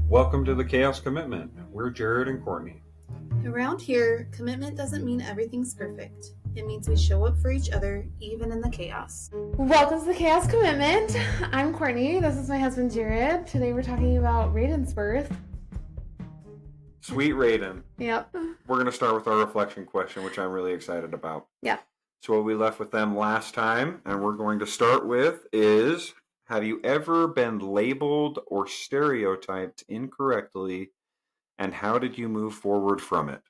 Welcome to the Chaos Commitment. We're Jared and Courtney. Around here, commitment doesn't mean everything's perfect. It means we show up for each other, even in the chaos. Welcome to the Chaos Commitment. I'm Courtney. This is my husband, Jared. Today we're talking about Rayden's birth. Sweet Raiden. Yep. We're going to start with our reflection question, which I'm really excited about. Yeah. So what we left with them last time, and we're going to start with is, have you ever been labeled or stereotyped incorrectly, and how did you move forward from it?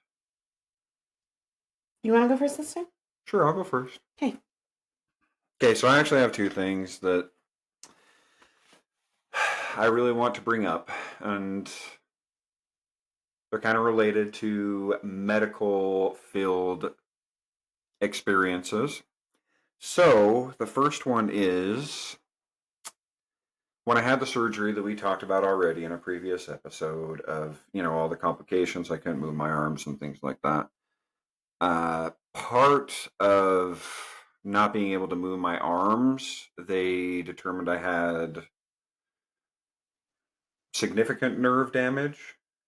You want to go first this time? Sure, I'll go first. Okay, so I actually have two things that I really want to bring up, and they're kind of related to medical field experiences. So the first one is when I had the surgery that we talked about already in a previous episode of, all the complications. I couldn't move my arms and things like that. Part of not being able to move my arms, they determined I had significant nerve damage,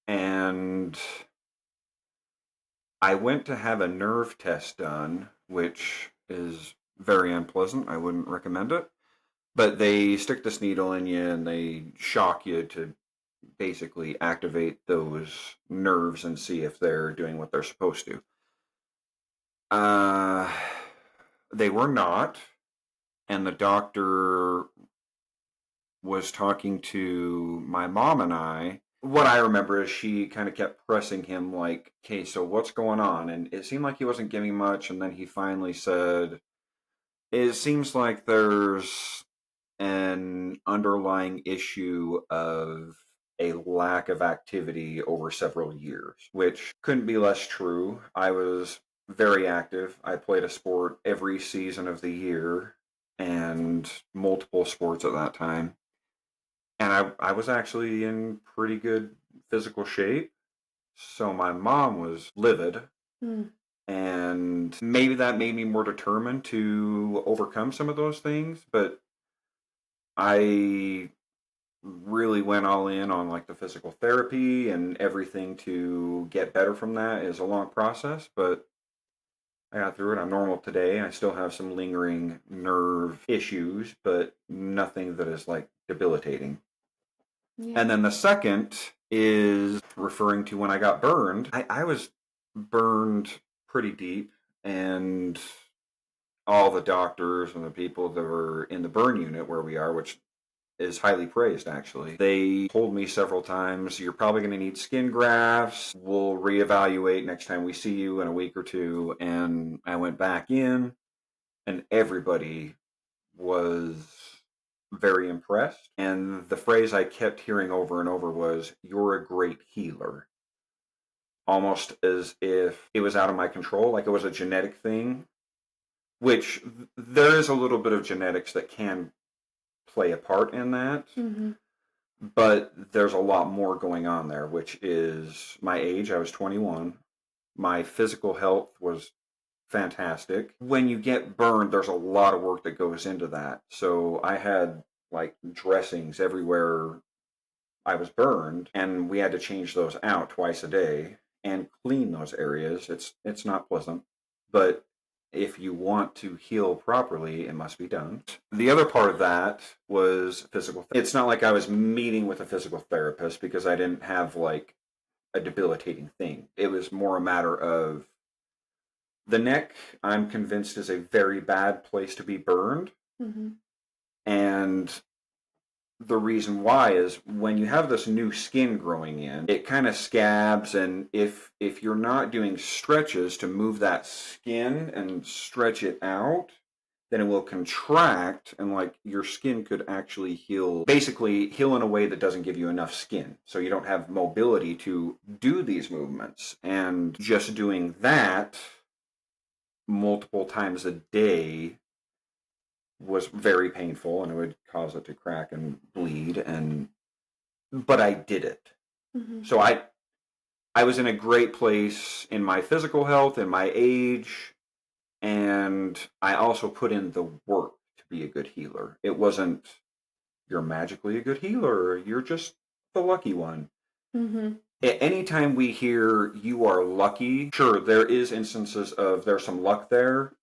and I went to have a nerve test done, which is very unpleasant. I wouldn't recommend it. But they stick this needle in you and they shock you to basically activate those nerves and see if they're doing what they're supposed to. They were not. And the doctor was talking to my mom and I. What I remember is she kind of kept pressing him like, okay, so what's going on? And it seemed like he wasn't giving much. And then he finally said, it seems like there's an underlying issue of a lack of activity over several years, which couldn't be less true. I was very active. I played a sport every season of the year and multiple sports at that time. And I was actually in pretty good physical shape. So my mom was livid. And maybe that made me more determined to overcome some of those things. But I really went all in on like the physical therapy and everything to get better from that. Is a long process, but I got through it. I'm normal today. I still have some lingering nerve issues, but nothing that is like debilitating. Yeah. And then the second is referring to when I got burned. I was burned pretty deep, and all the doctors and the people that were in the burn unit where we are, which is highly praised, actually. They told me several times, you're probably going to need skin grafts. We'll reevaluate next time we see you in a week or two. And I went back in, and everybody was very impressed. And the phrase I kept hearing over and over was, you're a great healer. Almost as if it was out of my control, like it was a genetic thing, which there is a little bit of genetics that can play a part in that. Mm-hmm. But there's a lot more going on there, which is my age. I was 21. My physical health was fantastic. When you get burned, there's a lot of work that goes into that. So I had like dressings everywhere I was burned, and we had to change those out twice a day and clean those areas. It's not pleasant, but if you want to heal properly, it must be done. The other part of that was physical. It's not like I was meeting with a physical therapist because I didn't have like a debilitating thing. It was more a matter of the neck, I'm convinced, is a very bad place to be burned. Mm-hmm. And the reason why is when you have this new skin growing in, it kind of scabs, and if you're not doing stretches to move that skin and stretch it out, then it will contract, and like your skin could actually basically heal in a way that doesn't give you enough skin. So you don't have mobility to do these movements. And just doing that multiple times a day was very painful, and it would cause it to crack and bleed, but I did it. Mm-hmm. So I was in a great place in my physical health and my age, and I also put in the work to be a good healer. It wasn't, you're magically a good healer, you're just the lucky one. Mm-hmm. Anytime we hear you are lucky, sure, there is instances of there's some luck there,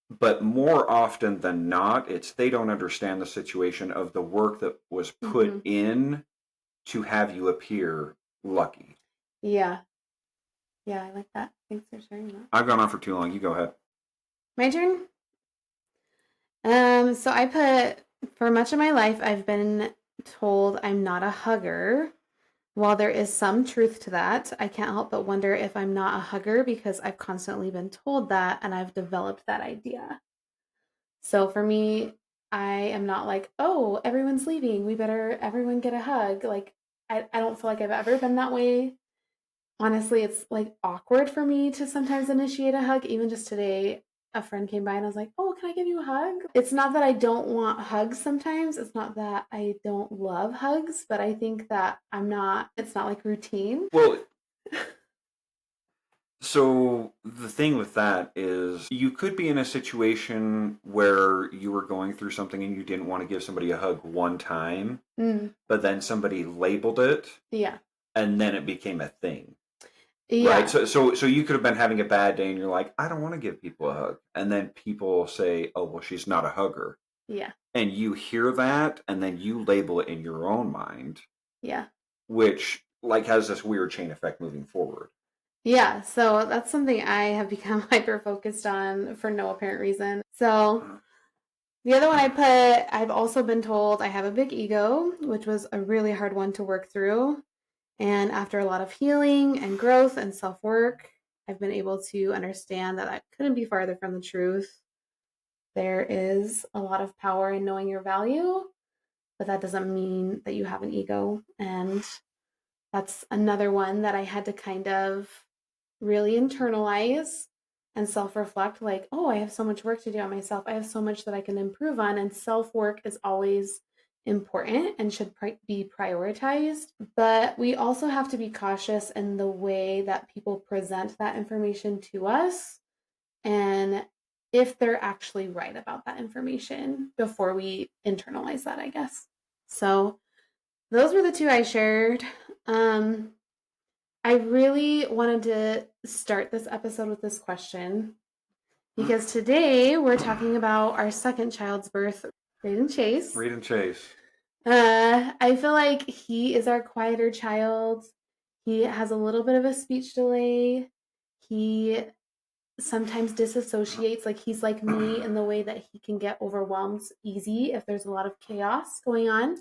but more often than not, it's they don't understand the situation of the work that was put Mm-hmm. in to have you appear lucky. Yeah. Yeah, I like that. Thanks for sharing that. I've gone on for too long. You go ahead. My turn? So I put, for much of my life, I've been told I'm not a hugger. While there is some truth to that, I can't help but wonder if I'm not a hugger because I've constantly been told that and I've developed that idea. So for me, I am not like, oh, everyone's leaving. We better everyone get a hug. Like, I don't feel like I've ever been that way. Honestly, it's like awkward for me to sometimes initiate a hug. Even just today, a friend came by and I was like, oh, can I give you a hug? It's not that I don't want hugs sometimes. It's not that I don't love hugs, but I think that it's not like routine. Well, so the thing with that is you could be in a situation where you were going through something and you didn't want to give somebody a hug one time, but then somebody labeled it Yeah. and then it became a thing. Yeah. Right. So you could have been having a bad day and you're like, I don't want to give people a hug. And then people say, oh, well, she's not a hugger. Yeah. And you hear that and then you label it in your own mind, Yeah. which like has this weird chain effect moving forward. Yeah, so that's something I have become hyper focused on for no apparent reason. So the other one I put, I've also been told I have a big ego, which was a really hard one to work through. And after a lot of healing and growth and self work, I've been able to understand that I couldn't be farther from the truth. There is a lot of power in knowing your value, but that doesn't mean that you have an ego. And that's another one that I had to kind of really internalize and self-reflect, like, oh, I have so much work to do on myself. I have so much that I can improve on. And self-work is always important and should be prioritized. But we also have to be cautious in the way that people present that information to us and if they're actually right about that information before we internalize that, I guess. So those were the two I shared. I really wanted to start this episode with this question because today we're talking about our second child's birth, Rayden Chase. Rayden Chase. I feel like he is our quieter child. He has a little bit of a speech delay. He sometimes disassociates, like he's like me in the way that he can get overwhelmed easy if there's a lot of chaos going on.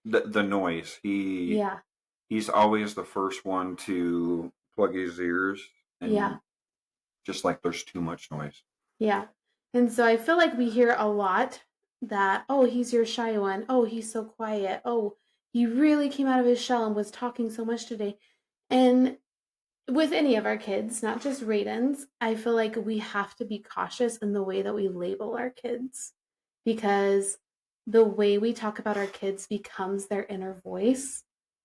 The noise. He's always the first one to plug his ears. And just like there's too much noise. Yeah. And so I feel like we hear a lot that, oh, he's your shy one. Oh, he's so quiet. Oh, he really came out of his shell and was talking so much today. And with any of our kids, not just Rayden's, I feel like we have to be cautious in the way that we label our kids because the way we talk about our kids becomes their inner voice,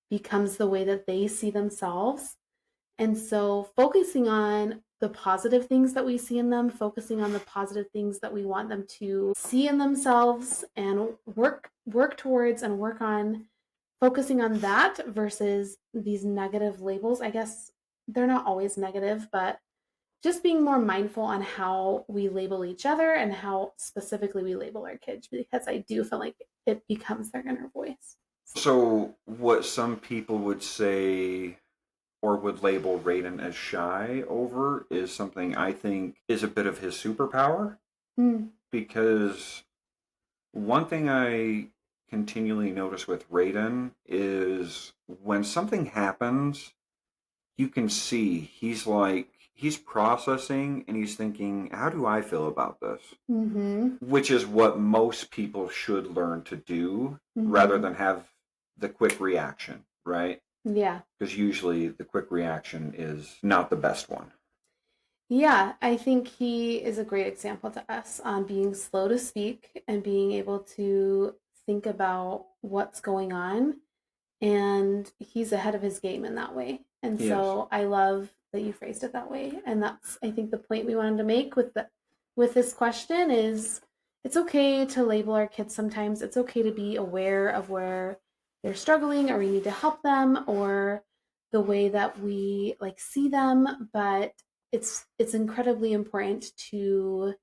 becomes the way that they see themselves. And so focusing on the positive things that we see in them, focusing on the positive things that we want them to see in themselves and work towards and work on, focusing on that versus these negative labels. I guess they're not always negative, but just being more mindful on how we label each other and how specifically we label our kids, because I do feel like it becomes their inner voice. So what some people would say or would label Raiden as shy over is something I think is a bit of his superpower. Because one thing I continually notice with Raiden is when something happens, you can see he's processing and he's thinking, how do I feel about this? Which is what most people should learn to do rather than have the quick reaction, right? Yeah. Because usually the quick reaction is not the best one. Yeah, I think he is a great example to us on being slow to speak and being able to think about what's going on. And he's ahead of his game in that way. And so I love that you phrased it that way. And that's, I think, the point we wanted to make with this question is it's okay to label our kids sometimes. It's okay to be aware of where they're struggling or we need to help them, or the way that we like see them, but it's incredibly important to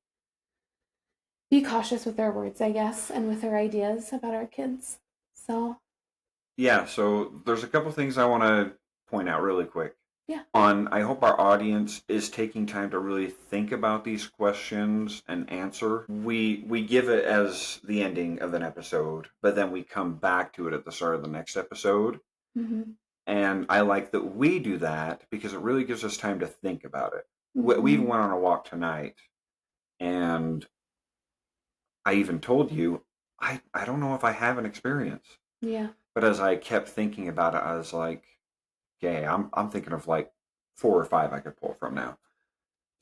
be cautious with our words, I guess, and with our ideas about our kids. So, Yeah, so there's a couple things I want to point out really quick. yeah. I hope our audience is taking time to really think about these questions and answer. We give it as the ending of an episode, but then we come back to it at the start of the next episode. Mm-hmm. And I like that we do that because it really gives us time to think about it. We even went on a walk tonight, and I even told you, I don't know if I have an experience. Yeah. But as I kept thinking about it, I was like, okay, I'm thinking of like 4 or 5 I could pull from now.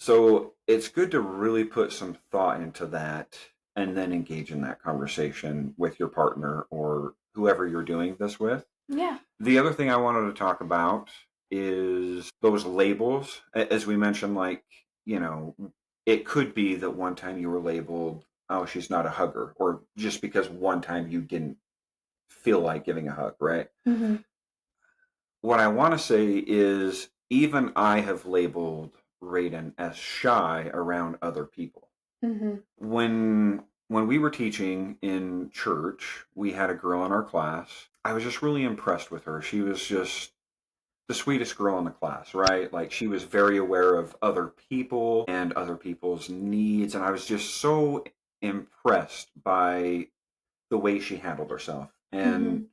So it's good to really put some thought into that and then engage in that conversation with your partner or whoever you're doing this with. Yeah. The other thing I wanted to talk about is those labels. As we mentioned, like, it could be that one time you were labeled, oh, she's not a hugger, or just because one time you didn't feel like giving a hug, right? Mm-hmm. What I want to say is even I have labeled Rayden as shy around other people. Mm-hmm. When we were teaching in church, we had a girl in our class. I was just really impressed with her. She was just the sweetest girl in the class, right? Like she was very aware of other people and other people's needs, and I was just so impressed by the way she handled herself. And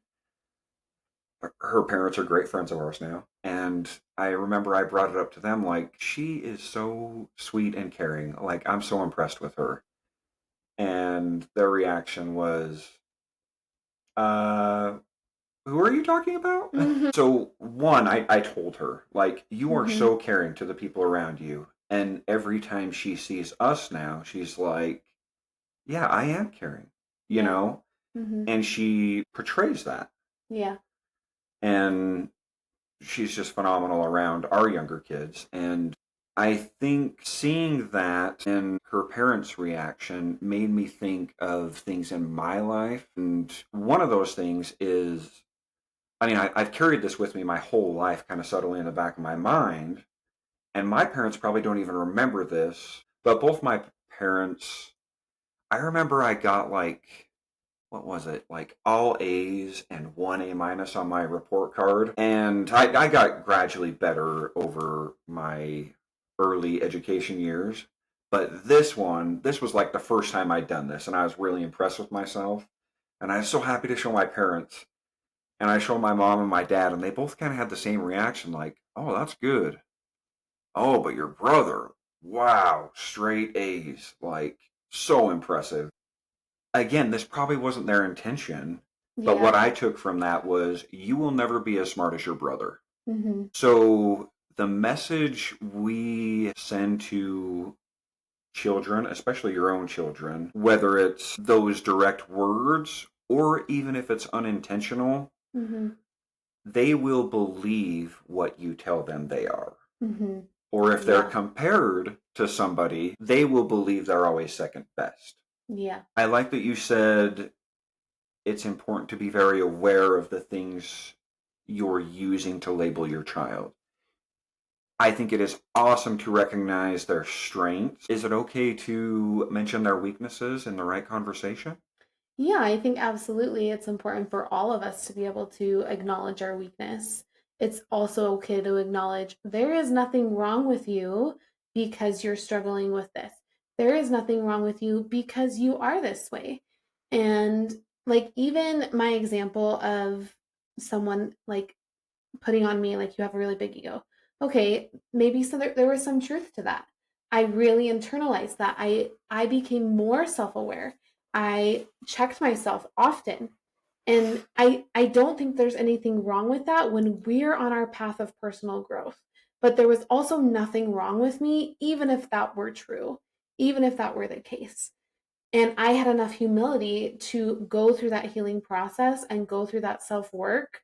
her parents are great friends of ours now. And I remember I brought it up to them like, she is so sweet and caring. Like, I'm so impressed with her. And their reaction was, uh, who are you talking about? Mm-hmm. So, one, I told her, like, you are Mm-hmm. so caring to the people around you. And every time she sees us now, she's like, yeah, I am caring, Yeah. know? Mm-hmm. And she portrays that. Yeah. And she's just phenomenal around our younger kids. And I think seeing that and her parents' reaction made me think of things in my life. And one of those things is, I mean, I've carried this with me my whole life, kind of subtly in the back of my mind. And my parents probably don't even remember this, but both my parents, I remember I got like, what was it, like all A's and 1 A- on my report card. And I got gradually better over my early education years. But this was like the first time I'd done this, and I was really impressed with myself. And I was so happy to show my parents. And I showed my mom and my dad, and they both kind of had the same reaction like, oh, that's good. Oh, but your brother, wow, straight A's. Like, so impressive. Again, this probably wasn't their intention, but what Yeah. I took from that was you will never be as smart as your brother. Mm-hmm. So the message we send to children, especially your own children, whether it's those direct words or even if it's unintentional, Mm-hmm. they will believe what you tell them they are. Mm-hmm. Or if they're Yeah. compared to somebody, they will believe they're always second best. Yeah. I like that you said it's important to be very aware of the things you're using to label your child. I think it is awesome to recognize their strengths. Is it okay to mention their weaknesses in the right conversation? Yeah, I think absolutely it's important for all of us to be able to acknowledge our weakness. It's also okay to acknowledge there is nothing wrong with you because you're struggling with this. There is nothing wrong with you because you are this way. And like even my example of someone like putting on me like you have a really big ego. Okay, maybe so there was some truth to that. I really internalized that. I became more self-aware. I checked myself often. And I don't think there's anything wrong with that when we're on our path of personal growth. But there was also nothing wrong with me, even if that were true, even if that were the case. And I had enough humility to go through that healing process and go through that self work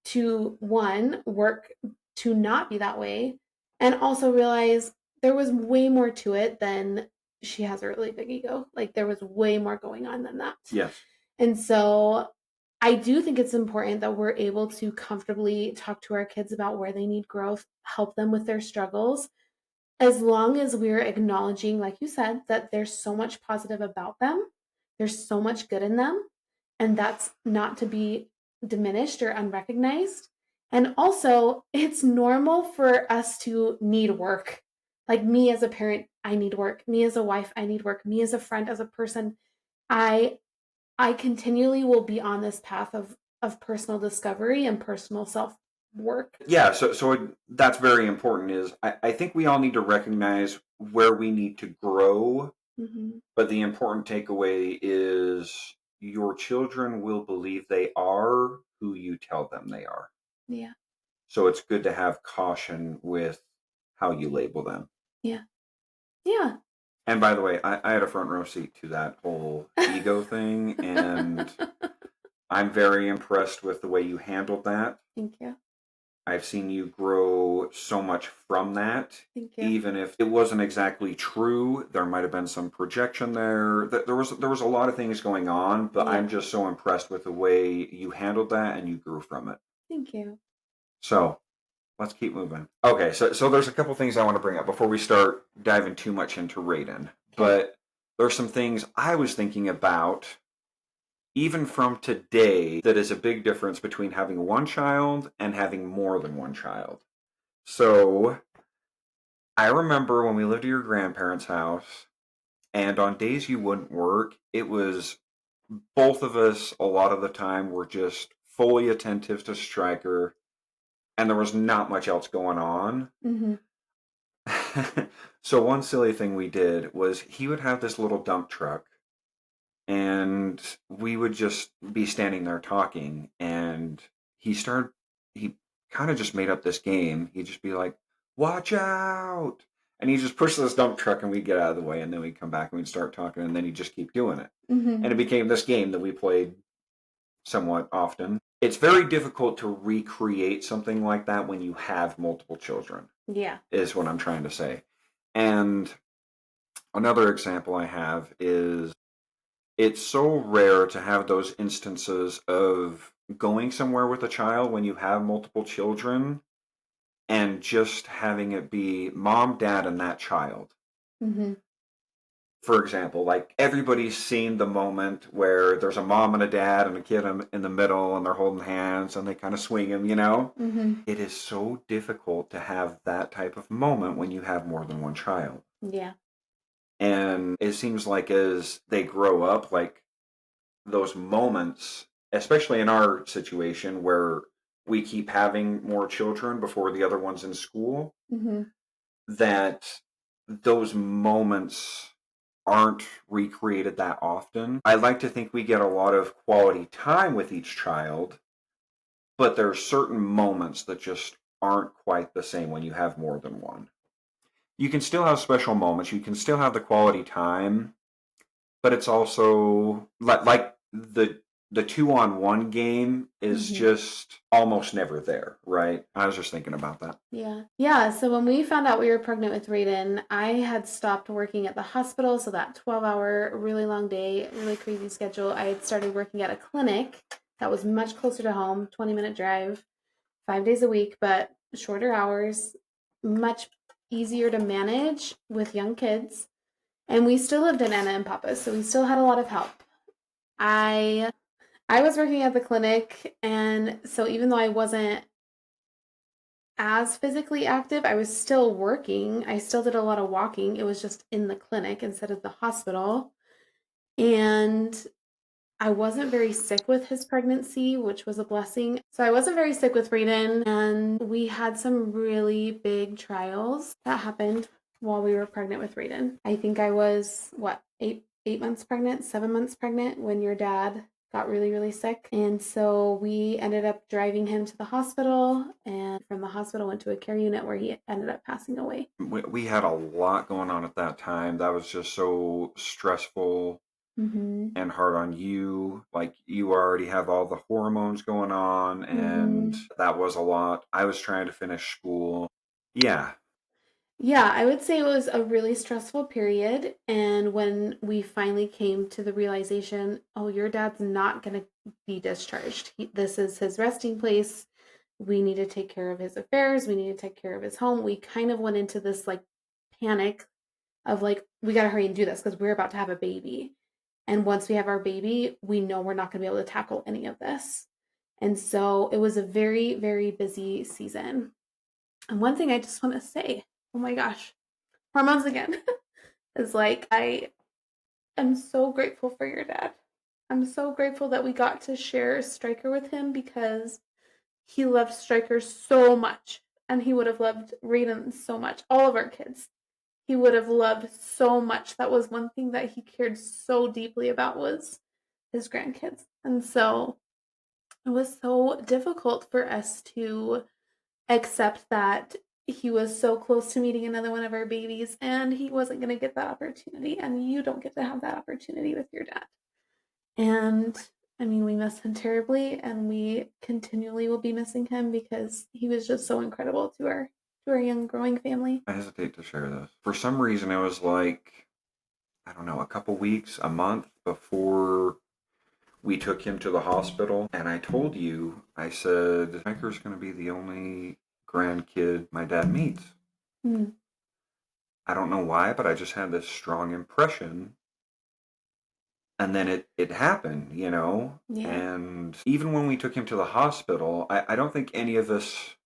to one, work to not be that way, and also realize there was way more to it than she has a really big ego. Like there was way more going on than that. Yes. And so I do think it's important that we're able to comfortably talk to our kids about where they need growth, help them with their struggles, as long as we're acknowledging, like you said, that there's so much positive about them, there's so much good in them, and that's not to be diminished or unrecognized. And also, it's normal for us to need work. Like me as a parent, I need work. Me as a wife, I need work. Me as a friend, as a person, I I continually will be on this path of personal discovery and personal self work. Yeah, that's very important. Is I think we all need to recognize where we need to grow, Mm-hmm. but the important takeaway is your children will believe they are who you tell them they are. Yeah. So it's good to have caution with how you label them. Yeah. Yeah. And by the way, I had a front row seat to that whole ego thing, and I'm very impressed with the way you handled that. Thank you. I've seen you grow so much from that. Thank you. Even if it wasn't exactly true, there might have been some projection there. There was a lot of things going on, but Yeah. I'm just so impressed with the way you handled that and you grew from it. Thank you. So let's keep moving. Okay, so there's a couple things I want to bring up before we start diving too much into Raiden. But there's some things I was thinking about even from today that is a big difference between having one child and having more than one child. So I remember when we lived at your grandparents' house, and on days you wouldn't work, it was both of us a lot of the time were just fully attentive to Stryker, and there was not much else going on. Mm-hmm. So one silly thing we did was he would have this little dump truck, and we would just be standing there talking, and he kind of just made up this game. He'd just be like, "Watch out!" And he just push this dump truck, and we'd get out of the way, and then we'd come back and we'd start talking, and then he'd just keep doing it. Mm-hmm. And it became this game that we played somewhat often. It's very difficult to recreate something like that when you have multiple children. Yeah. Is what I'm trying to say. And another example I have is it's so rare to have those instances of going somewhere with a child when you have multiple children and just having it be mom, dad, and that child. Mm-hmm. For example, like everybody's seen the moment where there's a mom and a dad and a kid in the middle and they're holding hands and they kind of swing them, Mm-hmm. It is so difficult to have that type of moment when you have more than one child. Yeah. And it seems like as they grow up, like those moments, especially in our situation where we keep having more children before the other one's in school, Mm-hmm. that those moments aren't recreated that often. I like to think we get a lot of quality time with each child, but there are certain moments that just aren't quite the same when you have more than one. You can still have special moments, you can still have the quality time, but it's also like the 2-on-1 game is Mm-hmm. just almost never there, right? I was just thinking about that. Yeah. Yeah. So when we found out we were pregnant with Raiden, I had stopped working at the hospital. So that 12-hour, really long day, really crazy schedule, I had started working at a clinic that was much closer to home, 20-minute drive, 5 days a week, but shorter hours, much easier to manage with young kids. And we still lived in Anna and Papa's, so we still had a lot of help. I was working at the clinic, and so even though I wasn't as physically active, I was still working. I still did a lot of walking. It was just in the clinic instead of the hospital. And I wasn't very sick with his pregnancy, which was a blessing. So I wasn't very sick with Raiden, and we had some really big trials that happened while we were pregnant with Raiden. I think I was, eight months pregnant, 7 months pregnant when your dad got really, really sick. And so we ended up driving him to the hospital, and from the hospital went to a care unit where he ended up passing away. We had a lot going on at that time. That was just so stressful. Mm-hmm. And hard on you. Like you already have all the hormones going on, and that was a lot. I was trying to finish school. Yeah. Yeah, I would say it was a really stressful period. And when we finally came to the realization, oh, your dad's not going to be discharged. This is his resting place. We need to take care of his affairs. We need to take care of his home. We kind of went into this like panic of like, we got to hurry and do this because we're about to have a baby. And once we have our baby, we know we're not going to be able to tackle any of this. And so it was a very, very busy season. And one thing I just want to say, oh my gosh, hormones again, is like, I am so grateful for your dad. I'm so grateful that we got to share Stryker with him because he loved Stryker so much. And he would have loved Raiden so much. All of our kids. He would have loved so much. That was one thing that he cared so deeply about was his grandkids. And so it was so difficult for us to accept that he was so close to meeting another one of our babies and he wasn't going to get that opportunity, and you don't get to have that opportunity with your dad. And I mean, we miss him terribly, and we continually will be missing him because he was just so incredible to our young growing family. I hesitate to share this. For some reason, it was like, I don't know, a couple weeks, a month before we took him to the hospital. And I told you, I said, Stryker's going to be the only grandkid my dad meets. Mm. I don't know why, but I just had this strong impression. And then it happened, you know? Yeah. And even when we took him to the hospital, I don't think any of us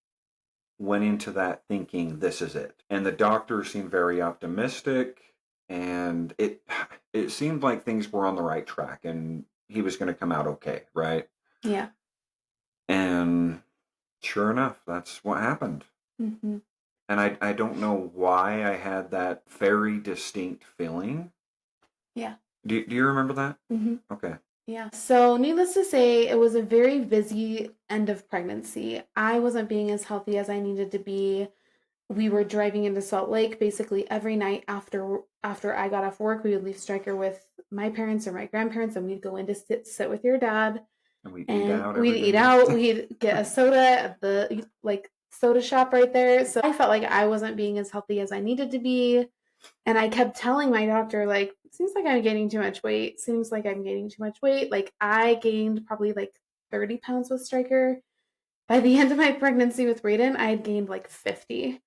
went into that thinking this is it. And the doctor seemed very optimistic, and it seemed like things were on the right track and he was going to come out okay, right? Yeah. And sure enough, that's what happened. Mm-hmm. And I don't know why I had that very distinct feeling. Yeah. Do you remember that? Mm-hmm. Okay. Yeah. So, needless to say, it was a very busy end of pregnancy. I wasn't being as healthy as I needed to be. We were driving into Salt Lake basically every night after I got off work. We would leave Stryker with my parents or my grandparents, and we'd go in to sit with your dad. And we'd eat out every we'd eat day. out. We'd get a soda at the like soda shop right there. So I felt like I wasn't being as healthy as I needed to be. And I kept telling my doctor, like, seems like I'm gaining too much weight. Seems like I'm gaining too much weight. Like, I gained probably like 30 pounds with Stryker. By the end of my pregnancy with Rayden, I had gained like 50.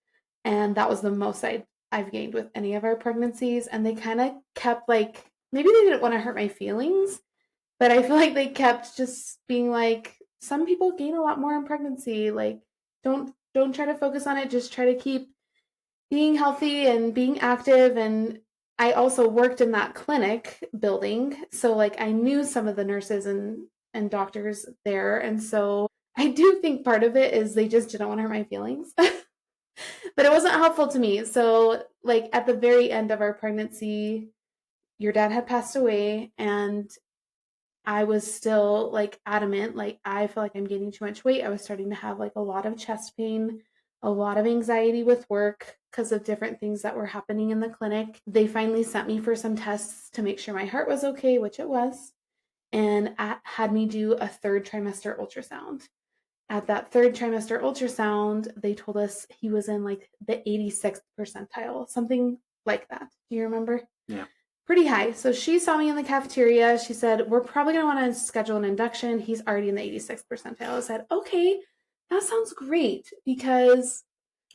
And that was the most I've gained with any of our pregnancies. And they kind of kept like, maybe they didn't want to hurt my feelings, but I feel like they kept just being like, some people gain a lot more in pregnancy. Like, don't try to focus on it. Just try to keep being healthy and being active. And I also worked in that clinic building, so like I knew some of the nurses and doctors there, and so I do think part of it is they just didn't want to hurt my feelings. But it wasn't helpful to me. So like at the very end of our pregnancy, your dad had passed away, and I was still like adamant, like I feel like I'm gaining too much weight. I was starting to have like a lot of chest pain, a lot of anxiety with work because of different things that were happening in the clinic. They finally sent me for some tests to make sure my heart was okay, which it was, and had me do a third trimester ultrasound. At that third trimester ultrasound, they told us he was in like the 86th percentile, something like that. Do you remember? Yeah. Pretty high. So she saw me in the cafeteria. She said, we're probably going to want to schedule an induction. He's already in the 86th percentile. I said, okay, that sounds great, because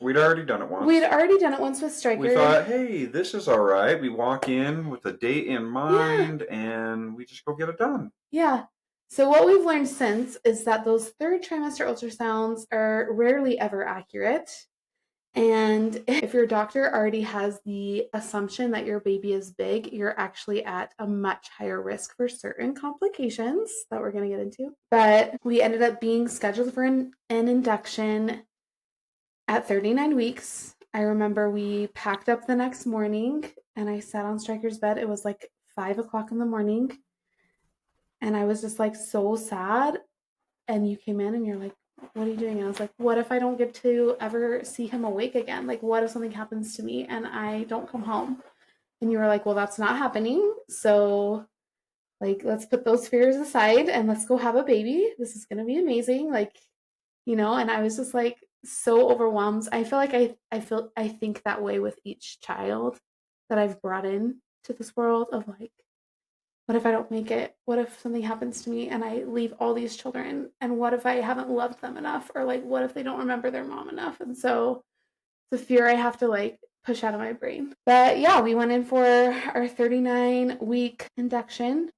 we'd already done it once. With Stryker. We thought, hey, this is all right. We walk in with a date in mind, and we just go get it done. Yeah. So what we've learned since is that those third trimester ultrasounds are rarely ever accurate. And if your doctor already has the assumption that your baby is big, you're actually at a much higher risk for certain complications that we're going to get into. But we ended up being scheduled for an induction at 39 weeks. I remember we packed up the next morning and I sat on Stryker's bed. It was like 5 o'clock in the morning. And I was just like so sad. And you came in and you're like, what are you doing? And I was like, what if I don't get to ever see him awake again? Like, what if something happens to me and I don't come home? And you were like, well, that's not happening. So like, let's put those fears aside and let's go have a baby. This is going to be amazing. Like, you know, and I was just like, so overwhelmed. I feel like I think that way with each child that I've brought in to this world of like, what if I don't make it? What if something happens to me and I leave all these children? And what if I haven't loved them enough? Or like, what if they don't remember their mom enough? And so it's a fear I have to like push out of my brain. But yeah, we went in for our 39-week induction.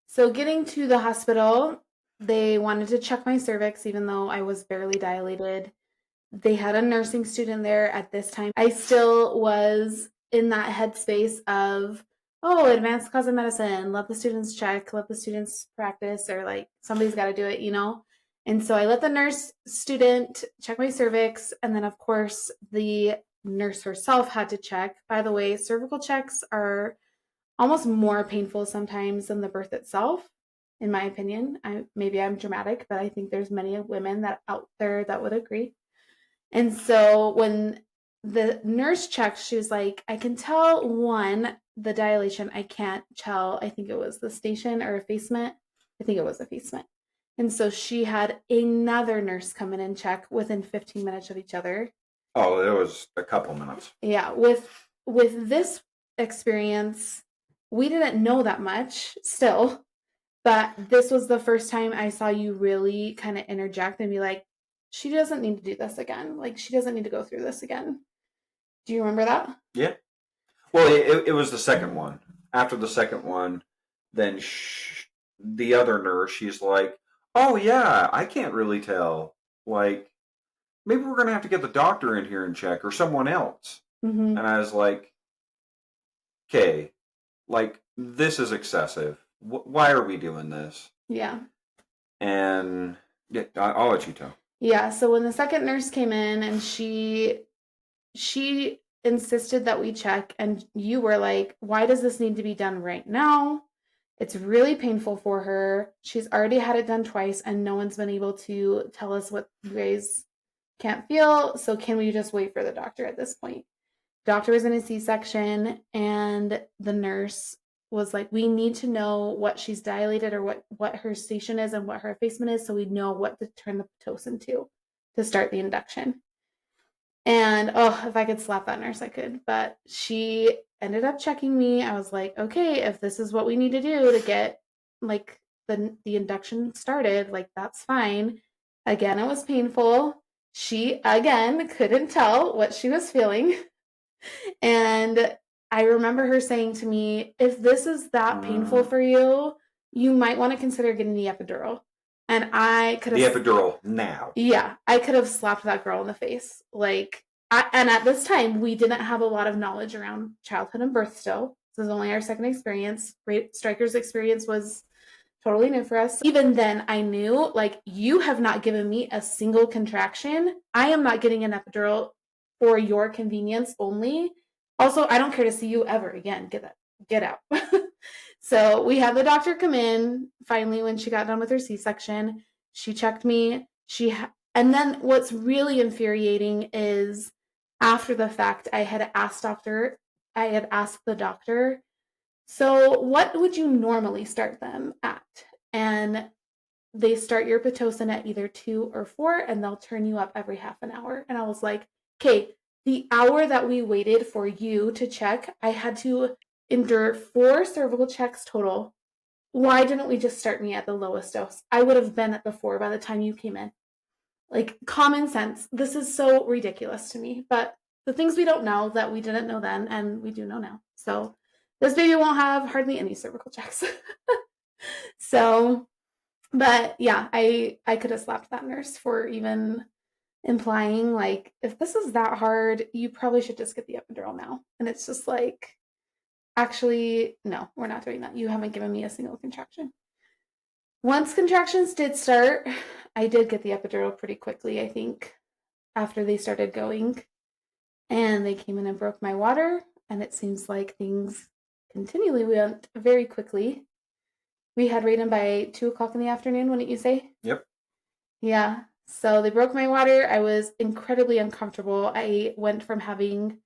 So getting to the hospital, they wanted to check my cervix, even though I was barely dilated. They had a nursing student there at this time. I still was in that headspace of, oh, advanced cause of medicine, let the students check, let the students practice, or like somebody's got to do it, you know? And so I let the nurse student check my cervix. And then, of course, the nurse herself had to check. By the way, cervical checks are almost more painful sometimes than the birth itself, in my opinion. Maybe I'm dramatic, but I think there's many women that out there that would agree. And so when the nurse checked, she was like, I can tell the dilation. I can't tell, I think it was the station or effacement. I think it was effacement. And so she had another nurse come in and check within 15 minutes of each other. Oh, it was a couple minutes. Yeah. With this experience, we didn't know that much still, but this was the first time I saw you really kind of interject and be like, she doesn't need to do this again. Like, she doesn't need to go through this again. Do you remember that? Yeah. Well, it was the second one. After the second one, then the other nurse, she's like, oh, yeah, I can't really tell. Like, maybe we're going to have to get the doctor in here and check, or someone else. Mm-hmm. And I was like, okay, like, this is excessive. Why are we doing this? Yeah. And yeah, I'll let you tell. Yeah, so when the second nurse came in and she insisted that we check, and you were like, why does this need to be done right now? It's really painful for her. She's already had it done twice and no one's been able to tell us what you guys can't feel. So can we just wait for the doctor at this point? Doctor was in a C-section and the nurse was like, we need to know what she's dilated or what her station is and what her effacement is so we know what to turn the Pitocin to start the induction. And if I could slap that nurse, I could. But she ended up checking me. I was like, okay, if this is what we need to do to get like the induction started, like that's fine. Again, it was painful. She again couldn't tell what she was feeling. And I remember her saying to me, if this is that painful for you, you might want to consider getting the epidural. And I could have... The epidural now. Yeah, I could have slapped that girl in the face. And at this time, we didn't have a lot of knowledge around childhood and birth still. This was only our second experience. Stryker's experience was totally new for us. Even then, I knew, like, you have not given me a single contraction. I am not getting an epidural for your convenience only. Also, I don't care to see you ever again. Get out. So we had the doctor come in finally when she got done with her C-section. She checked me. And then what's really infuriating is after the fact, I had asked the doctor, so what would you normally start them at? And they start your Pitocin at either 2 or 4, and they'll turn you up every half an hour. And I was like, okay, the hour that we waited for you to check, I had to endure 4 cervical checks total. Why didn't we just start me at the lowest dose? I would have been at the 4 by the time you came in. Like, common sense. This is so ridiculous to me. But the things we don't know that we didn't know then, and we do know now. So this baby won't have hardly any cervical checks. So, but yeah, I could have slapped that nurse for even implying, like, if this is that hard, you probably should just get the epidural now. And it's just like, actually, no, we're not doing that. You haven't given me a single contraction. Once contractions did start, I did get the epidural pretty quickly, I think, after they started going. And they came in and broke my water, and it seems like things continually went very quickly. We had Rayden by 2 o'clock in the afternoon, wouldn't you say? Yep. Yeah. So they broke my water. I was incredibly uncomfortable. I went from having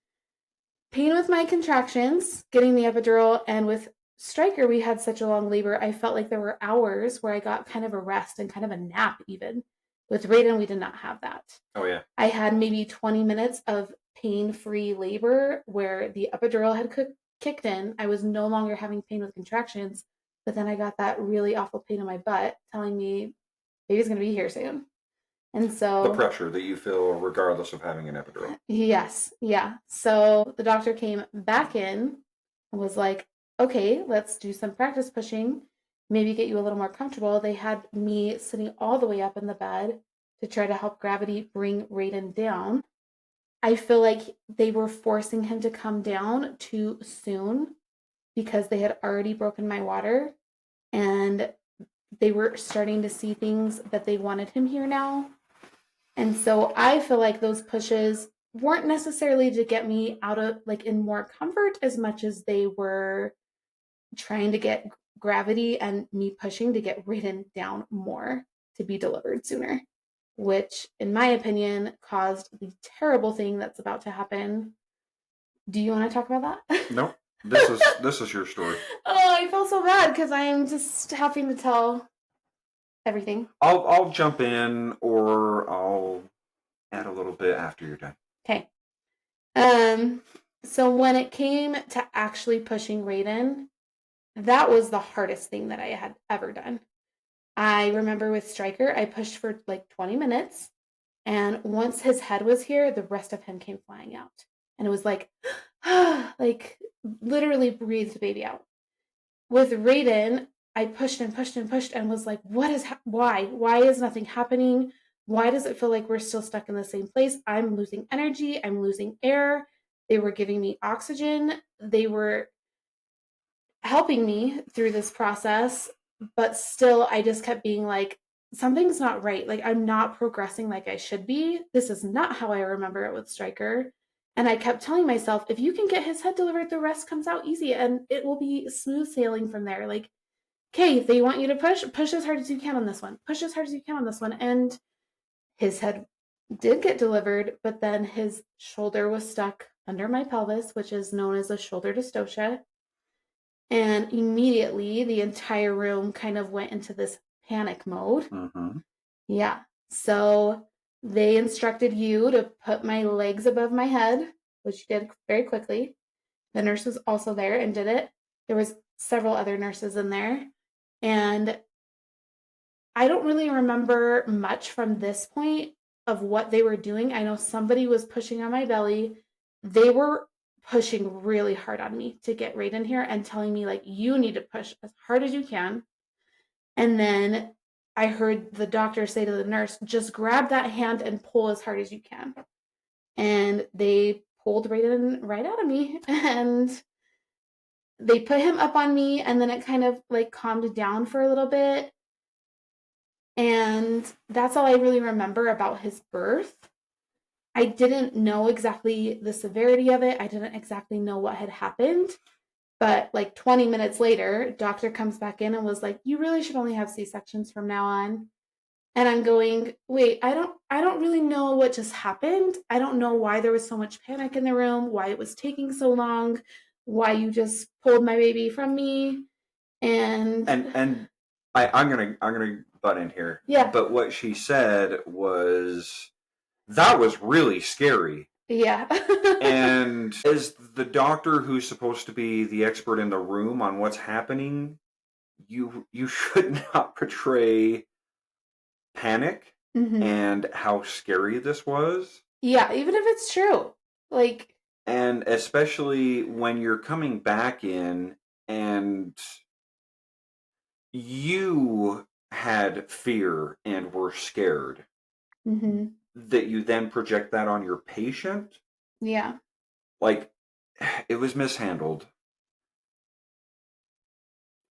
pain with my contractions, getting the epidural, and with Stryker, we had such a long labor. I felt like there were hours where I got kind of a rest and kind of a nap even. With Raiden, we did not have that. Oh, yeah. I had maybe 20 minutes of pain-free labor where the epidural had kicked in. I was no longer having pain with contractions, but then I got that really awful pain in my butt telling me baby's going to be here soon. And The so, pressure that you feel regardless of having an epidural. yes, yeah. So the doctor came back in and was like, okay, let's do some practice pushing, maybe get you a little more comfortable. They had me sitting all the way up in the bed to try to help gravity bring Rayden down. I feel like they were forcing him to come down too soon because they had already broken my water and they were starting to see things that they wanted him here now. And so I feel like those pushes weren't necessarily to get me out of like in more comfort as much as they were trying to get gravity and me pushing to get Raiden down more to be delivered sooner, which in my opinion caused the terrible thing that's about to happen. Do you want to talk about that? No, this is your story. Oh, I feel so bad because I'm just having to tell everything. I'll jump in or I'll add a little bit after you're done. Okay. So when it came to actually pushing Raiden, that was the hardest thing that I had ever done. I remember with Stryker, I pushed for like 20 minutes. And once his head was here, the rest of him came flying out. And it was like, like literally breathed baby out. With Raiden, I pushed and pushed and pushed and was like, what is, why? Why is nothing happening? Why does it feel like we're still stuck in the same place? I'm losing energy. I'm losing air. They were giving me oxygen. They were helping me through this process, but still I just kept being like, something's not right. Like I'm not progressing like I should be. This is not how I remember it with Stryker. And I kept telling myself, if you can get his head delivered, the rest comes out easy and it will be smooth sailing from there. Like, okay, if they want you to push as hard as you can on this one. Push as hard as you can on this one. And his head did get delivered, but then his shoulder was stuck under my pelvis, which is known as a shoulder dystocia. And immediately the entire room kind of went into this panic mode. Mm-hmm. Yeah. So they instructed you to put my legs above my head, which you did very quickly. The nurse was also there and did it. There was several other nurses in there. And I don't really remember much from this point of what they were doing. I know somebody was pushing on my belly. They were pushing really hard on me to get Raiden here and telling me like, you need to push as hard as you can. And then I heard the doctor say to the nurse, just grab that hand and pull as hard as you can. And they pulled Raiden right out of me and they put him up on me and then it kind of like calmed down for a little bit. And that's all I really remember about his birth. I didn't know exactly the severity of it. I didn't exactly know what had happened. But like 20 minutes later, doctor comes back in and was like, you really should only have C-sections from now on. And I'm going, wait, I don't really know what just happened. I don't know why there was so much panic in the room, why it was taking so long, why you just pulled my baby from me. And I'm gonna butt in here. Yeah. But what she said was that was really scary. Yeah. And as the doctor who's supposed to be the expert in the room on what's happening, you should not portray panic and how scary this was. Yeah, even if it's true. Like, and especially when you're coming back in and you had fear and were scared, that you then project that on your patient. Yeah. Like, it was mishandled.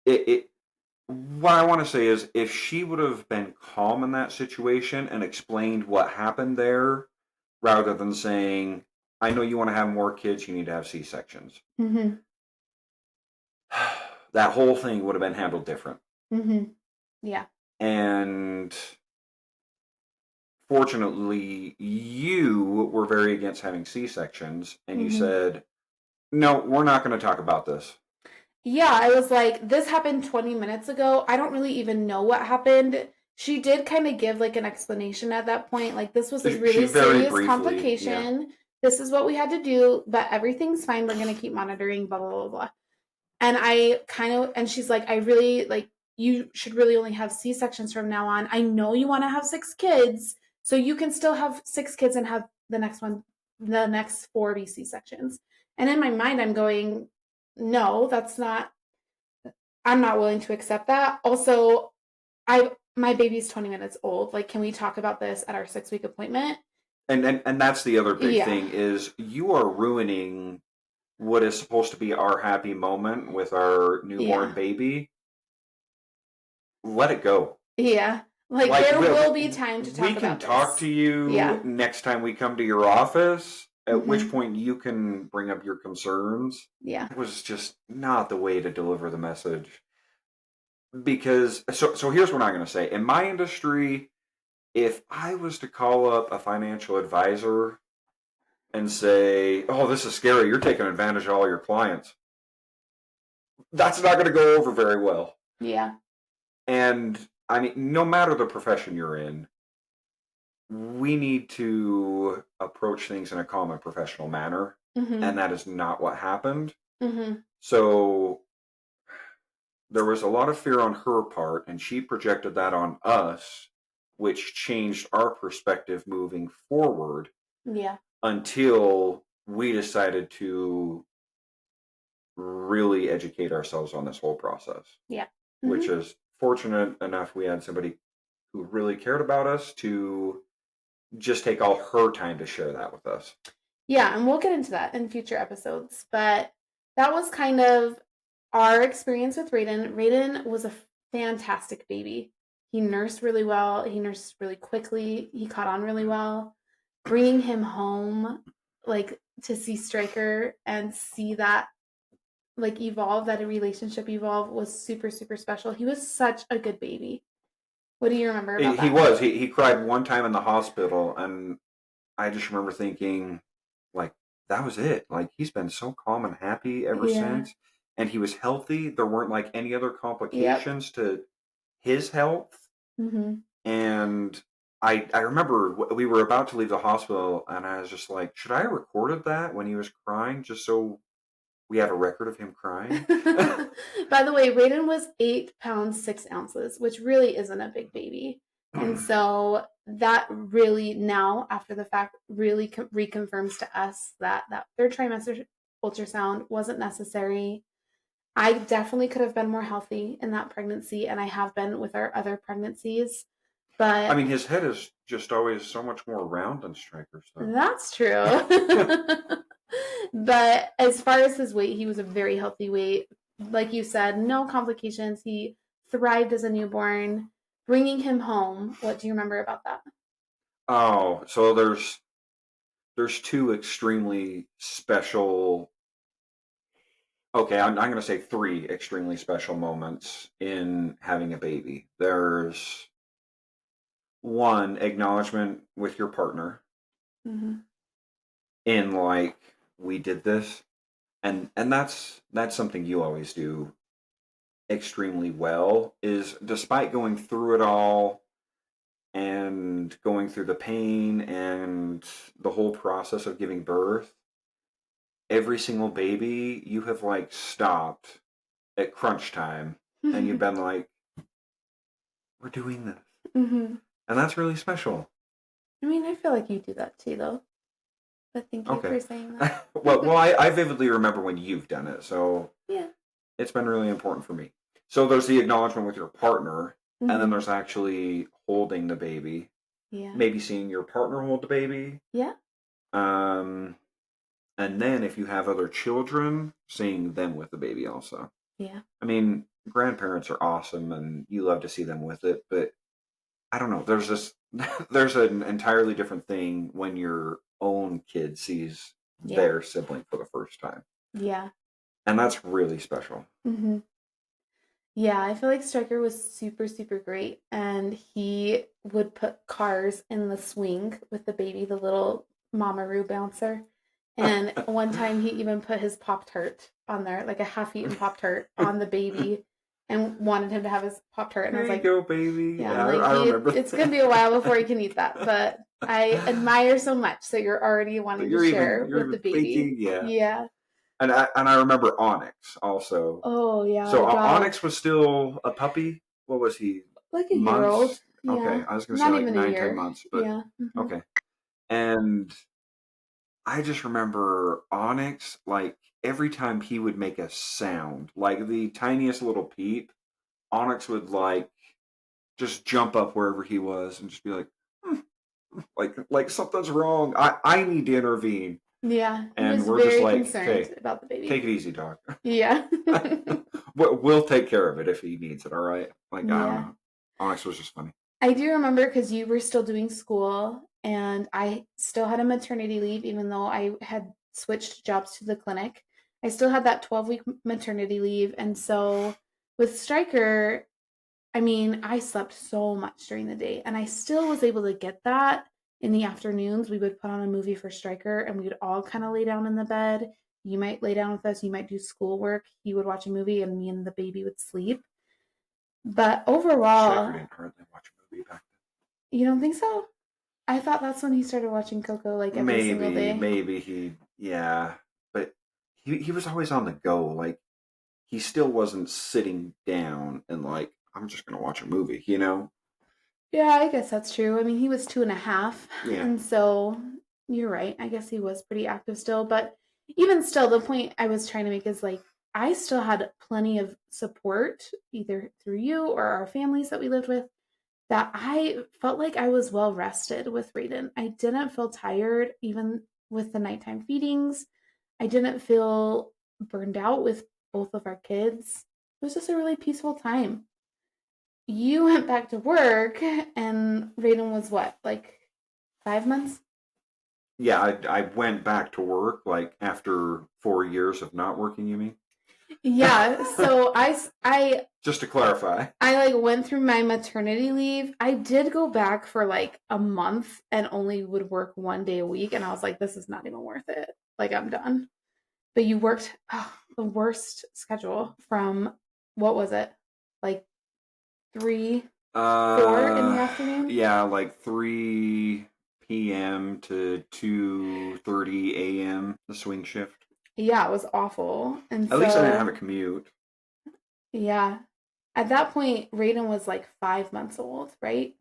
What I want to say is, if she would have been calm in that situation and explained what happened there, rather than saying, I know you want to have more kids, you need to have C-sections. That whole thing would have been handled different. Yeah. And fortunately, you were very against having C-sections, and you said, no, we're not going to talk about this. Yeah, I was like, this happened 20 minutes ago. I don't really even know what happened. She did kind of give like an explanation at that point. Like, this was a She really very serious briefly, yeah. complication. This is what we had to do, but everything's fine. We're going to keep monitoring, blah, blah, blah, blah. And and she's like, I really, like, you should really only have C-sections from now on. I know you want to have 6 kids, so you can still have 6 kids and have the next 4 be C-sections. And in my mind, I'm going, no, I'm not willing to accept that. Also, my baby's 20 minutes old. Like, can we talk about this at our 6-week appointment? And that's the other big Yeah. thing is you are ruining what is supposed to be our happy moment with our newborn baby. Let it go. Yeah. Like there will be time to talk about this. We can this. talk to you next time we come to your office, at which point you can bring up your concerns. Yeah. It was just not the way to deliver the message. Because, so here's what I'm going to say. In my industry, if I was to call up a financial advisor and say, oh, this is scary, you're taking advantage of all your clients, that's not going to go over very well. Yeah. And I mean, no matter the profession you're in, we need to approach things in a calm and professional manner. And that is not what happened. So there was a lot of fear on her part, and she projected that on us, which changed our perspective moving forward. Yeah. Until we decided to really educate ourselves on this whole process. Yeah. Which is fortunate enough we had somebody who really cared about us to just take all her time to share that with us. Yeah, and we'll get into that in future episodes. But that was kind of our experience with Rayden. Rayden was a fantastic baby. He nursed really well. He nursed really quickly. He caught on really well. Bringing him home, like, to see Stryker and see that, like, evolve, that a relationship evolve, was super, super special. He was such a good baby. What do you remember about that? He was. He cried one time in the hospital, and I just remember thinking, like, that was it. Like, he's been so calm and happy ever since. And he was healthy. There weren't, like, any other complications to his health. And I remember we were about to leave the hospital, and I was just like, should I have recorded that when he was crying, just so we have a record of him crying? By the way, Raiden was 8 pounds 6 ounces, which really isn't a big baby. And so that really, now after the fact, really reconfirms to us that 3rd trimester ultrasound wasn't necessary. I definitely could have been more healthy in that pregnancy, and I have been with our other pregnancies. But I mean, his head is just always so much more round than Stryker's. So. That's true. But as far as his weight, he was a very healthy weight. Like you said, no complications. He thrived as a newborn. Bringing him home, what do you remember about that? Oh, so there's 2 extremely special. Okay, I'm going to say 3 extremely special moments in having a baby. There's 1, acknowledgement with your partner. In, like, we did this, and that's something you always do extremely well, is despite going through it all and going through the pain and the whole process of giving birth, every single baby you have, like, stopped at crunch time and you've been like, we're doing this. And that's really special. I mean, I feel like you do that too, though. But thank you for saying that. well, I vividly remember when you've done it, so yeah, it's been really important for me. So there's the acknowledgement with your partner, and then there's actually holding the baby. Yeah. Maybe seeing your partner hold the baby. Yeah. And then if you have other children, seeing them with the baby also. Yeah. I mean, grandparents are awesome, and you love to see them with it, but I don't know. There's an entirely different thing when your own kid sees their sibling for the first time. Yeah. And that's really special. Yeah, I feel like Stryker was super, super great. And he would put cars in the swing with the baby, the little Mamaroo bouncer. And one time he even put his Pop-Tart on there, like a half-eaten Pop-Tart on the baby. and wanted him to have his Pop-Tart. And I was There like, you go, baby. yeah, I remember it's that. going to be a while before he can eat that. But I admire so much that you're already wanting to share with the baby. Thinking, yeah. Yeah. And I remember Onyx also. Oh, yeah. So Onyx was still a puppy. What was he? Like a year old. Yeah. Okay, I was going to Not say like even 9, a year. 10 months, but Yeah. Mm-hmm. okay. And I just remember Onyx, like every time he would make a sound, like the tiniest little peep, Onyx would like just jump up wherever he was and just be like, "Hmm, like something's wrong. I need to intervene." Yeah. He And was we're just very like, concerned "Okay, about the baby. take it easy, dog. Yeah. We'll take care of it if he needs it, all right?" Like, I don't Yeah. know. Onyx was just funny. I do remember because you were still doing school and I still had a maternity leave, even though I had switched jobs to the clinic. I still had that 12-week maternity leave. And so with Stryker, I mean, I slept so much during the day and I still was able to get that in the afternoons. We would put on a movie for Stryker and we would all kind of lay down in the bed. You might lay down with us, you might do schoolwork. He would watch a movie and me and the baby would sleep. But overall, Stryker didn't hardly watch a movie back then. you don't think so? I thought that's when he started watching Coco like every single day. Maybe he, yeah, but he was always on the go. Like he still wasn't sitting down and like I'm just gonna watch a movie, you know? Yeah, I guess that's true. I mean, he was 2.5, Yeah. and so you're right. I guess he was pretty active still, but even still, the point I was trying to make is like I still had plenty of support, either through you or our families that we lived with, that I felt like I was well rested with Raiden. I didn't feel tired, even with the nighttime feedings. I didn't feel burned out with both of our kids. It was just a really peaceful time. You went back to work, and Raiden was what, like 5 months? Yeah, I went back to work like after 4 years of not working, you mean? Yeah, so I Just to clarify. I like went through my maternity leave. I did go back for like a month and only would work 1 day a week, and I was like, this is not even worth it. Like I'm done. But you worked the worst schedule from what was it? Like 3, 4 in the afternoon? Yeah, like 3 p.m. to 2:30 a.m. the swing shift. Yeah, it was awful. And At least I didn't so have a commute. yeah. At that point, Raiden was like 5 months old, right?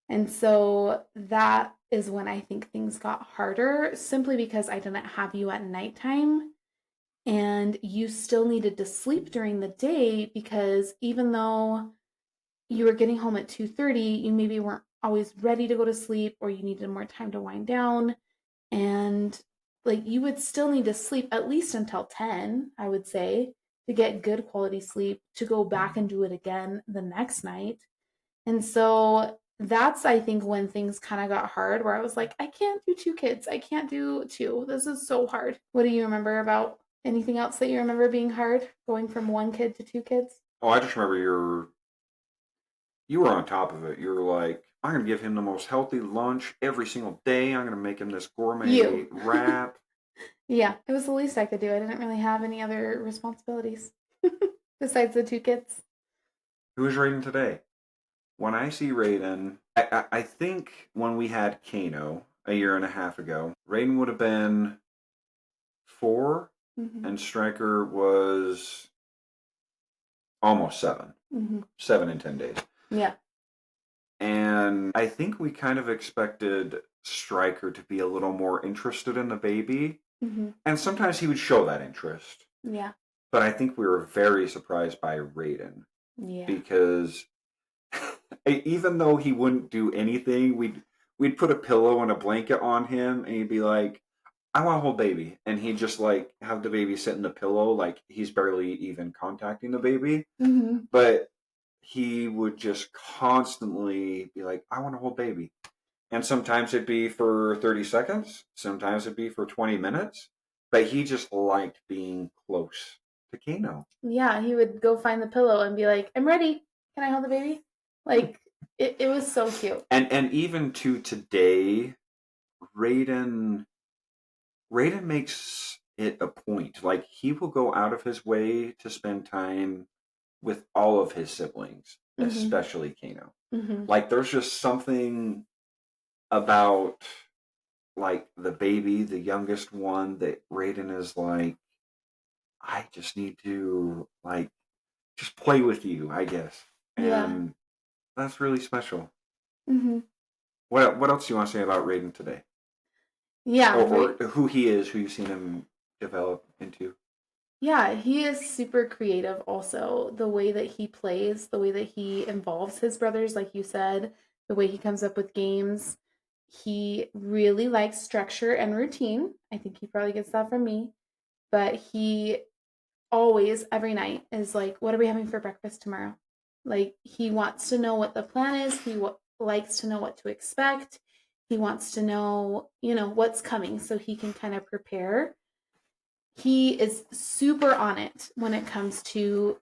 And so that is when I think things got harder, simply because I didn't have you at nighttime and you still needed to sleep during the day because even though you were getting home at 2:30, you maybe weren't always ready to go to sleep or you needed more time to wind down. And like you would still need to sleep at least until 10, I would say, to get good quality sleep, to go back and do it again the next night. And so that's, I think, when things kind of got hard, where I was like, I can't do 2 kids. I can't do 2. This is so hard. What do you remember about anything else that you remember being hard, going from 1 kid to 2 kids? Oh, I just remember you were on top of it. You were like, I'm gonna give him the most healthy lunch every single day. I'm gonna make him this gourmet wrap. Yeah, it was the least I could do. I didn't really have any other responsibilities besides the 2 kids. Who is Raiden today? When I see Raiden, I think when we had Kano a year and a half ago, Raiden would have been 4, and Stryker was almost 7. 7 in 10 days. Yeah. And I think we kind of expected Stryker to be a little more interested in the baby. And sometimes he would show that interest. Yeah. But I think we were very surprised by Raiden. Yeah. Because even though he wouldn't do anything, we'd put a pillow and a blanket on him and he'd be like, I want to hold baby. And he'd just like have the baby sit in the pillow like he's barely even contacting the baby. But he would just constantly be like, I want to hold baby. And sometimes it'd be for 30 seconds. Sometimes it'd be for 20 minutes. But he just liked being close to Kano. Yeah, he would go find the pillow and be like, I'm ready. Can I hold the baby? Like, it was so cute. And even to today, Raiden makes it a point. Like, he will go out of his way to spend time with all of his siblings, Mhm. especially Kano. Mhm. Like, there's just something about, like, the baby, the youngest one, that Raiden is like, I just need to, like, just play with you, I guess. Yeah. And that's really special. Mhm. What else do you want to say about Raiden today? Yeah, Or who he is, who you've seen him develop into? Yeah, he is super creative also. The way that he plays, the way that he involves his brothers, like you said, the way he comes up with games. He really likes structure and routine. I think he probably gets that from me. But he always, every night, is like, what are we having for breakfast tomorrow? Like, he wants to know what the plan is. He likes to know what to expect. He wants to know, what's coming so he can kind of prepare. He is super on it when it comes to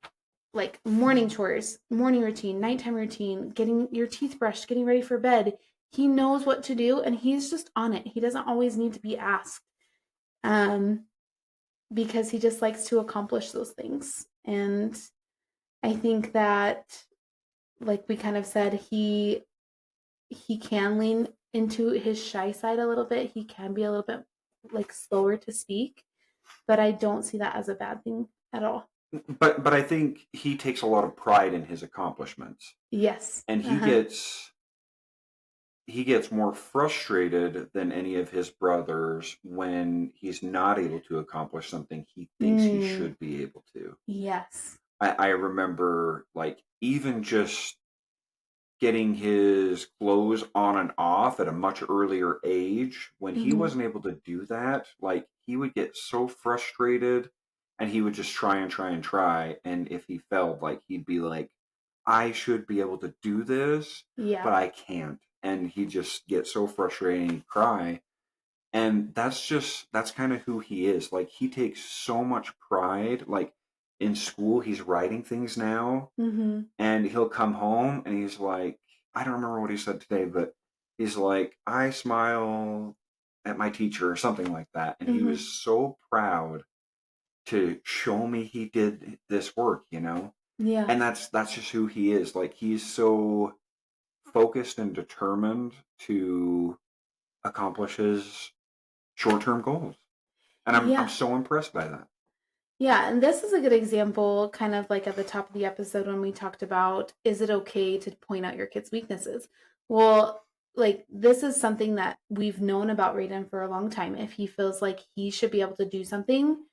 like morning chores, morning routine, nighttime routine, getting your teeth brushed, getting ready for bed. He knows what to do and he's just on it. He doesn't always need to be asked. Um, because he just likes to accomplish those things. And I think that, like we kind of said, he can lean into his shy side a little bit. He can be a little bit like slower to speak, but I don't see that as a bad thing at all. But I think he takes a lot of pride in his accomplishments. Yes. And he gets more frustrated than any of his brothers when he's not able to accomplish something he thinks he should be able to. Yes. I remember, like, even just getting his clothes on and off at a much earlier age, when he wasn't able to do that, like, he would get so frustrated and he would just try and try and try. And if he failed, like, he'd be like, I should be able to do this, but Yeah. I can't. And he'd just get so frustrated and he'd cry. And that's kind of who he is. Like, he takes so much pride. Like, in school, he's writing things now, Mm-hmm. and he'll come home and he's like, I don't remember what he said today, but he's like, I smile at my teacher or something like that. And he was so proud to show me he did this work, Yeah. And that's just who he is. Like, he's so focused and determined to accomplish his short-term goals. And I'm Yeah. so impressed by that. Yeah, and this is a good example, kind of like at the top of the episode when we talked about, is it okay to point out your kids' weaknesses? Well, like this is something that we've known about Raiden for a long time. If he feels like he should be able to do something,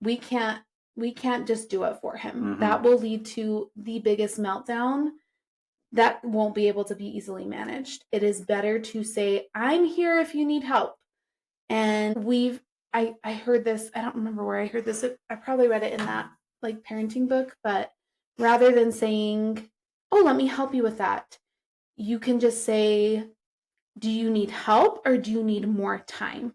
we can't just do it for him. That will lead to the biggest meltdown that won't be able to be easily managed. It is better to say, I'm here if you need help. And I heard this, I don't remember where I heard this. I probably read it in that like parenting book, but rather than saying, "Oh, let me help you with that," you can just say, "Do you need help or do you need more time?"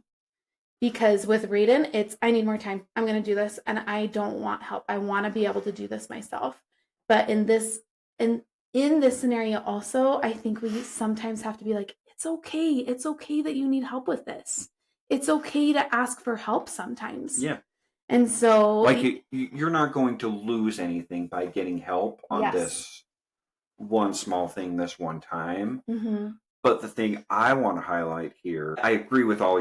Because with Raiden, it's I need more time. I'm going to do this and I don't want help. I want to be able to do this myself. But in this scenario also, I think we sometimes have to be like, it's okay. It's okay that you need help with this. It's okay to ask for help sometimes. Yeah. And so like you're not going to lose anything by getting help on this one small thing this one time. But the thing I want to highlight here, I agree with all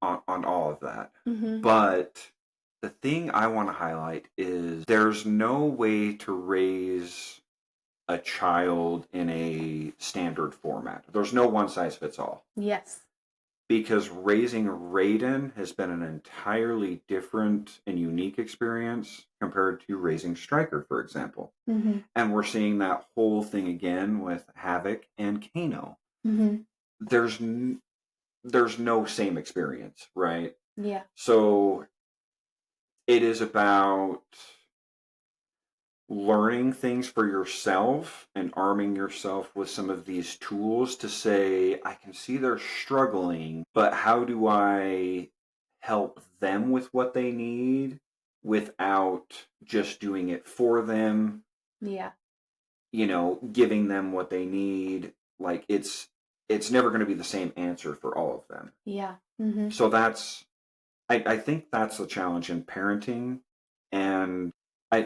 on all of that. But the thing I want to highlight is there's no way to raise a child in a standard format. There's no one size fits all. Yes. Because raising Raiden has been an entirely different and unique experience compared to raising Stryker, for example. And we're seeing that whole thing again with Havoc and Kano. There's no same experience, right? Yeah. So it is about learning things for yourself and arming yourself with some of these tools to say, I can see they're struggling, but how do I help them with what they need without just doing it for them? Yeah. Giving them what they need. Like, it's never going to be the same answer for all of them. Yeah. So I think that's the challenge in parenting. And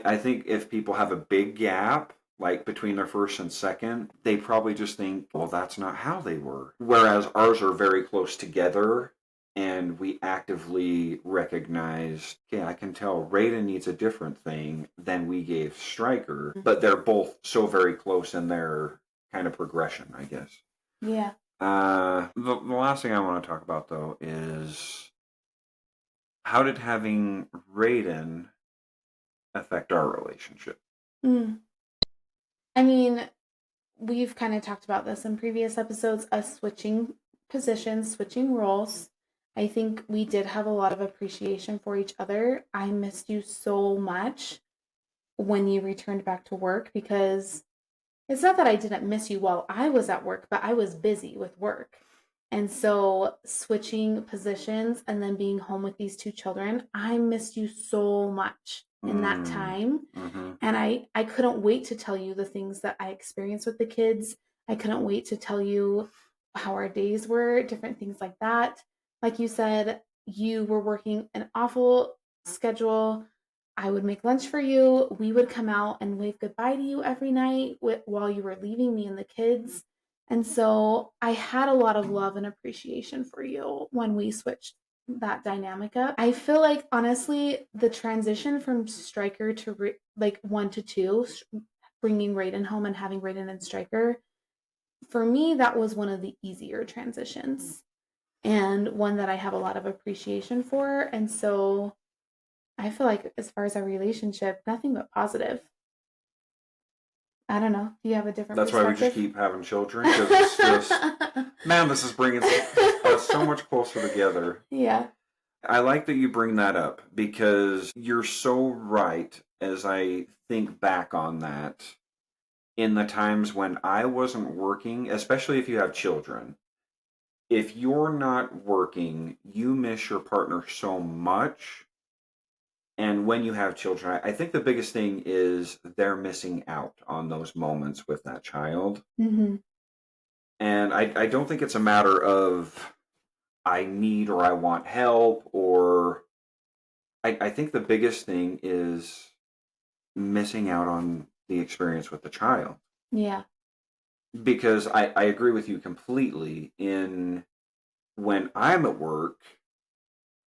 I think if people have a big gap, like between their first and second, they probably just think, well, that's not how they were. Whereas ours are very close together, and we actively recognize, okay, I can tell Raiden needs a different thing than we gave Stryker, but they're both so very close in their kind of progression, I guess. Yeah. The last thing I want to talk about, though, is how did having Raiden affect our relationship? Mm. I mean, we've kind of talked about this in previous episodes, us switching positions, switching roles. I think we did have a lot of appreciation for each other. I missed you so much when you returned back to work, because it's not that I didn't miss you while I was at work, but I was busy with work. And so switching positions and then being home with these two children, I missed you so much in that time. Mm-hmm. And I couldn't wait to tell you the things that I experienced with the kids. I couldn't wait to tell you how our days were, different things like that. Like you said, you were working an awful schedule. I would make lunch for you. We would come out and wave goodbye to you every night while you were leaving me and the kids. And so I had a lot of love and appreciation for you when we switched that dynamic up. I feel like, honestly, the transition from Stryker to like 1 to 2, bringing Raiden home and having Raiden and Stryker, for me, that was one of the easier transitions, and one that I have a lot of appreciation for. And so I feel like, as far as our relationship, nothing but positive. I don't know. Do you have a different That's why we just keep having children, because it's just, man, this is bringing us so much closer together. Yeah. I like that you bring that up, because you're so right. As I think back on that, in the times when I wasn't working, especially if you have children, if you're not working, you miss your partner so much. And when you have children, I think the biggest thing is they're missing out on those moments with that child. Mm-hmm. And I don't think it's a matter of I need or I want help, or I think the biggest thing is missing out on the experience with the child. Yeah. Because I agree with you completely in when I'm at work,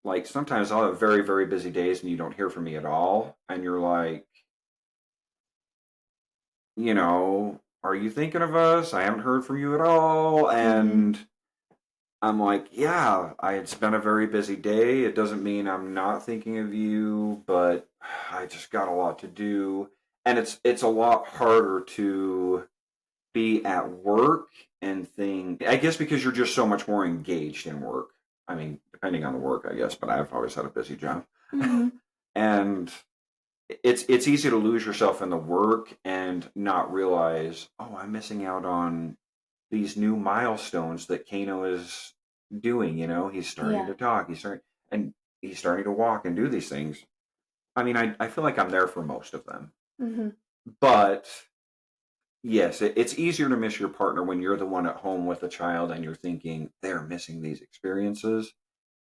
like sometimes I'll have very, very busy days and you don't hear from me at all. And you're like, are you thinking of us? I haven't heard from you at all. And I'm like, yeah, it's been a very busy day. It doesn't mean I'm not thinking of you, but I just got a lot to do. And it's a lot harder to be at work and think, I guess because you're just so much more engaged in work. I mean, depending on the work, I guess, but I've always had a busy job. Mm-hmm. And it's easy to lose yourself in the work and not realize, oh, I'm missing out on these new milestones that Kano is doing. He's starting to talk, he's starting to walk and do these things. I mean, I feel like I'm there for most of them. Mm-hmm. But yes, it's easier to miss your partner when you're the one at home with a child and you're thinking they're missing these experiences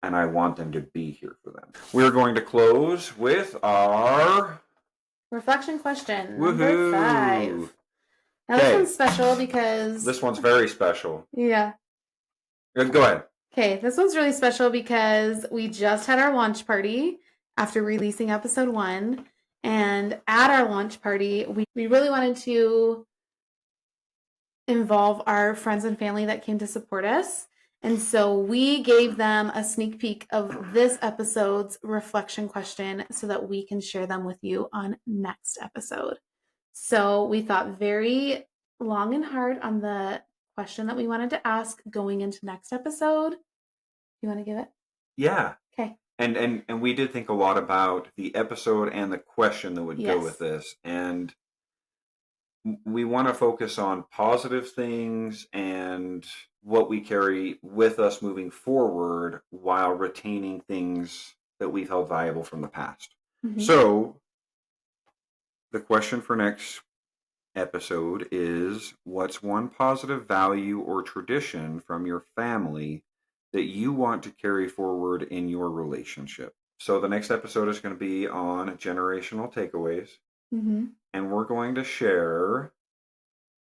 and I want them to be here for them. We're going to close with our reflection question Woohoo! number 5. Now this one's special because this one's very special. Yeah. Go ahead. Okay, this one's really special because we just had our launch party after releasing episode 1. And at our launch party, we really wanted to involve our friends and family that came to support us. And so we gave them a sneak peek of this episode's reflection question so that we can share them with you on next episode. So we thought very long and hard on the question that we wanted to ask going into next episode. You want to give it? Yeah. Okay. And we did think a lot about the episode and the question that would go with this. And we want to focus on positive things and what we carry with us moving forward while retaining things that we've held valuable from the past. Mm-hmm. So the question for next episode is, what's one positive value or tradition from your family that you want to carry forward in your relationship? So the next episode is going to be on generational takeaways. Mm-hmm. and we're going to share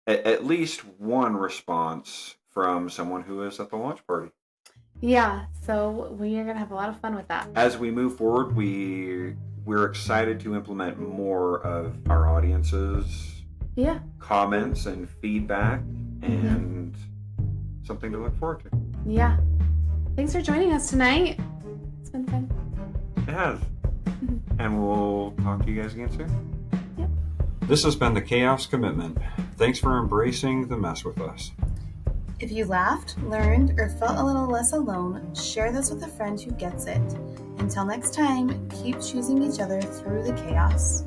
at least one response from someone who is at the launch party. Yeah, so we are going to have a lot of fun with that. As we move forward, we're excited to implement more of our audience's comments and feedback, and something to look forward to. Yeah. Thanks for joining us tonight. It's been fun. It has. And we'll talk to you guys again soon. Yep. This has been the Chaos Commitment. Thanks for embracing the mess with us. If you laughed, learned, or felt a little less alone, share this with a friend who gets it. Until next time, keep choosing each other through the chaos.